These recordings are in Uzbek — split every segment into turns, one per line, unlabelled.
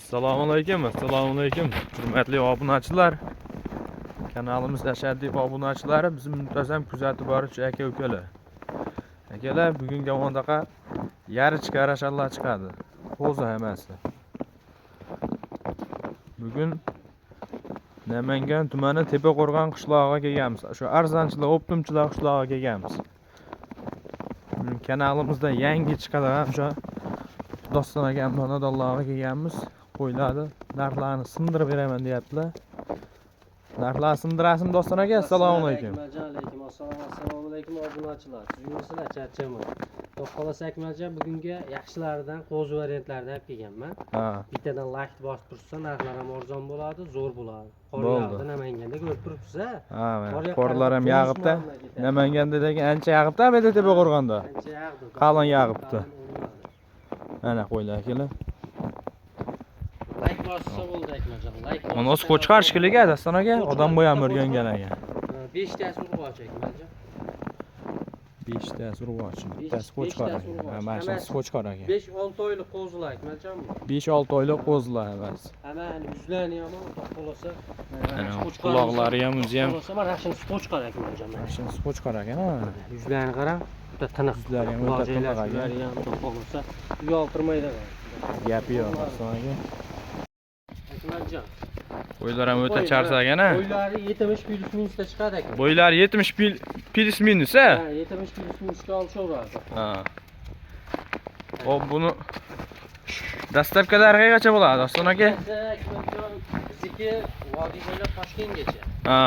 Assalomu alaykum. Hurmatli obunachilar. Kanalimiz ashaddiy obunachilari, bizni muntazam kuzatib boruvchi aka-ukalar. Akalar, bugungi o'ndaqa yarichka arashallar chiqadi. Qo'zi hammasi. Bugun Namangan tumani Tepaqo'rg'on qishlog'iga kelganmiz. Shu arzonchilar, optimchilar qishlog'iga kelganmiz. Kanalimizda yangi chiqadigan o'sha Doston akam xonadonlariga kelganmiz. Qo'ylarni narxlarini sindirib beraman deyaptilar. Narxlar sindirasizmi Doston aka? Assalomu alaykum.
Assalomu alaykum obunachilar. Sizlar charchaman. Xolos Akmaljon bugungi yaxshilaridan qo'zi variantlarida olib kelganman. Bittadan lakt bosib tursa narxlar ham arzon bo'ladi, zo'r bo'ladi. Qor yog'di Namanganda ko'rib turibsiz-a?
Qorlar ham yog'ibdi. Namanganda degan ancha yog'ibdi, bu yerda Tepaqo'rg'onda.
Ancha yog'di.
Qalin yog'ibdi. Mana qo'ylar akalar.
Like bossa bo'ldi Akmaljon. Like.
Mana o'z qo'chqar shikiliga Doston aka, odam bo'yam o'rgangan.
5 tasi urg'och Akmaljon.
5 tasi urg'och. Bittasi qo'chqar. Mana shu qo'chqar aka.
5-6 oylik qo'zilar Akmaljon.
5-6 oylik qo'zilar emas.
Hamma yuzlari ham xohlasa.
Quloqlari ham o'zi ham.
Xohlasa mana shuni qo'chqar Akmaljon.
Mana shuni qo'chqar ekan.
Yuzlarini qarang. Bitta tiniq.
Yuzlari ham o'ta tiniq ekan.
Yuzlari ham xohlasa uyaltirmaydi.
Gapi yo'q Doston aka.
Akmaljon.
Bo'ylar ham o'ta charchagan-a?
Bo'ylari 70 plus minusda chiqadi aka.
Bo'ylari 70 plus minus a?
Ha, 70 plus minusga olishaveradi.
Ha. Hop, buni dastlabkilari qancha bo'ladi Doston aka?
Akmaljon, bizniki vodiy bo'ylab Toshkentgacha.
Ha.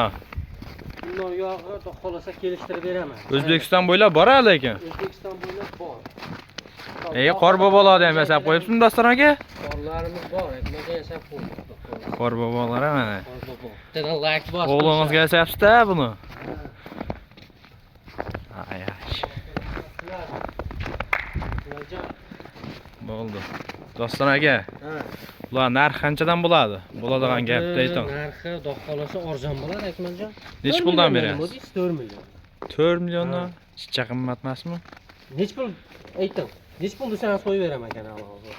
Bundan yog'i xohlasa kelishtirib beraman.
O'zbekiston bo'ylab boradi lekin.
O'zbekiston bo'ylab bor.
Qor bobolarni ham yasab qo'yibsizmi Doston aka?
Qorlarimiz bor, Akmaljon yasab qo'ydik.
Qor bobolar mana.
Bittadan like bos.
O'g'lingizga yasabsiz-da buni. Ayash. Bo'ldi. Doston aka. Ular narx qanchadan bo'ladi? Bo'ladigan gapni ayting.
Narxi xudo xolasa arzon bo'ladi Akmaljon.
Necha puldan berasiz?
4 million.
4 milliondan? Chicha qimmat emasmi?
Necha pul ayting. Necha pul desangiz qo'yib beraman kanalimizga.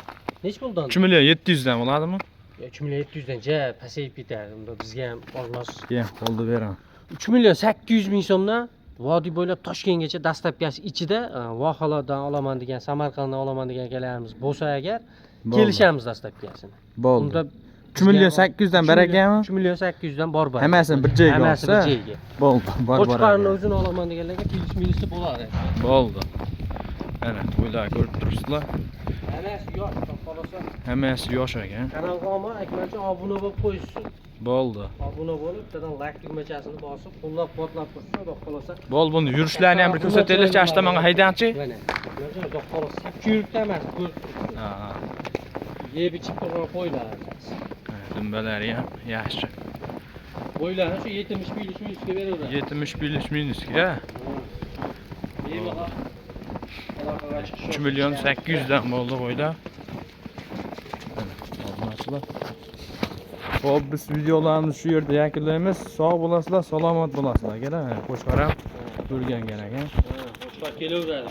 Necha puldan?
3 million 700 dan bo'ladimi?
3 million 700 dan ja pasayib ketadi. Unda bizga ham olmos.
Keyin qo'lda beraman.
3 million 800 ming so'mdan vodiy bo'ylab Toshkentgacha dastlabkasi ichida vohalardan olaman degan, Samarqanddan olaman degan akalarimiz bo'lsa agar kelishamiz dastlabkasini.
Bo'ldi. Unda 3 million 800 dan bar ekanmi?
3 million 800 dan bor.
Hammasini bir joyga olsa.
Hammasi bir joyga.
Bo'ldi, bor.
Qo'chqarni o'zini olaman deganlarga plyus minusi bo'ladi.
Bo'ldi. Mana to'ylar ko'rib turibsizlar.
Hammasi yosh, xohlasa.
Hammasi yosh ekan.
Kanalga Akmaljon obuna bo'lib qo'yishsin.
Bo'ldi.
Obuna bo'lib, bittadan like tugmachasini bosib, qo'llab-quvvatlab tursa, xudo xolasa.
Bo'ldi, buni yurishlarini ham bir ko'rsataylikchi, ashtamonga haydangchi.
Mana. Xudo xolasa, sapchirikda emas, ko'rib.
Ha.
Yeb ichib turgan qo'ylar.
Dumbalari ham yaxshi.
Qo'ylarni shu 70 plus minusga beraveradi.
70 plus minusga. 3 million 800 dan bo'ldi qo'ylar. Xo'p, biz videolarimizni shu yerda yakunlaymiz. Sog' bo'lasizlar, salomat bo'lasizlar. Keling, qo'shqaram o'rgangan ekan.
Qo'shqar kelaveradi.